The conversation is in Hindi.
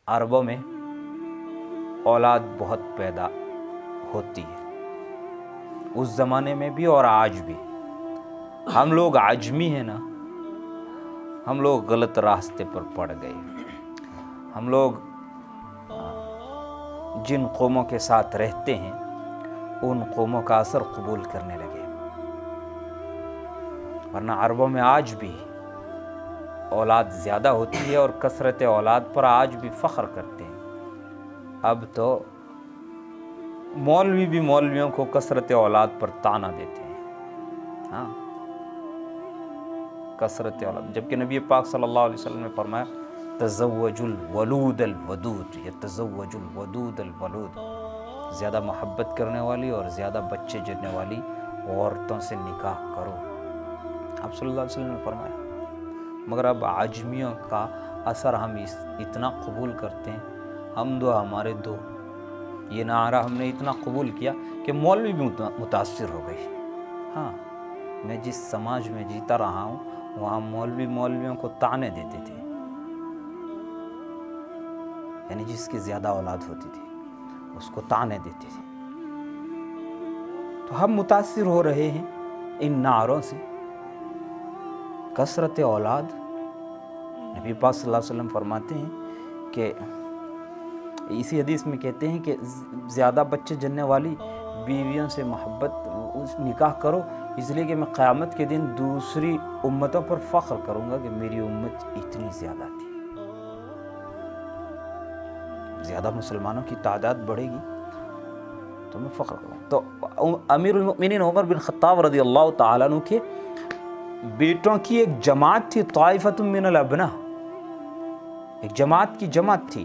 अरबों में औलाद बहुत पैदा होती है, उस ज़माने में भी और आज भी। हम लोग आजमी हैं ना, हम लोग गलत रास्ते पर पड़ गए। हम लोग जिन कौमों के साथ रहते हैं उन कौमों का असर कबूल करने लगे, वरना अरबों में आज भी औलाद ज़्यादा होती है और कसरत औलाद पर आज भी फ़ख्र करते हैं। अब तो मौलवी भी मौलवियों को कसरत औलाद पर ताना देते हैं। हाँ, कसरत औलाद, जबकि नबी पाक सल्लल्लाहु अलैहि वसल्लम ने फरमाया तज़व्वजुल वलूद अल वदूद या तज़व्वजुल वदूद अल वलूद, ज़्यादा मोहब्बत करने वाली और ज़्यादा बच्चे जन्ने वाली औरतों से निकाह करो, आप सल्लल्लाहु अलैहि वसल्लम ने फरमाया। मगर अब आजमियों का असर हम इतना कबूल करते हैं, हम दो हमारे दो, ये नारा हमने इतना कबूल किया कि मौलवी भी मुतासिर हो गई। हाँ, मैं जिस समाज में जीता रहा हूँ वहाँ मौलवी मौलवियों को ताने देते थे, यानी जिसकी ज़्यादा औलाद होती थी उसको ताने देते थे। तो हम मुतासिर हो रहे हैं इन नारों से। कसरत औलाद, नबी पाक सल्लल्लाहु अलैहि वसल्लम फरमाते हैं कि इसी हदीस में कहते हैं कि ज़्यादा बच्चे जन्ने वाली बीवियों से मोहब्बत निकाह करो, इसलिए कि मैं क़यामत के दिन दूसरी उम्मतों पर फ़ख्र करूँगा कि मेरी उम्मत इतनी ज़्यादा थी। ज़्यादा मुसलमानों की तादाद बढ़ेगी तो मैं फ़ख्र करूँगा। तो अमीरुल मोमिनीन उमर बिन ख़त्ताब रज़ियल्लाहु ताला अन्हु के बेटों की एक जमात थी, ताइफ़तुम मिनल अबना, एक जमात की जमात थी।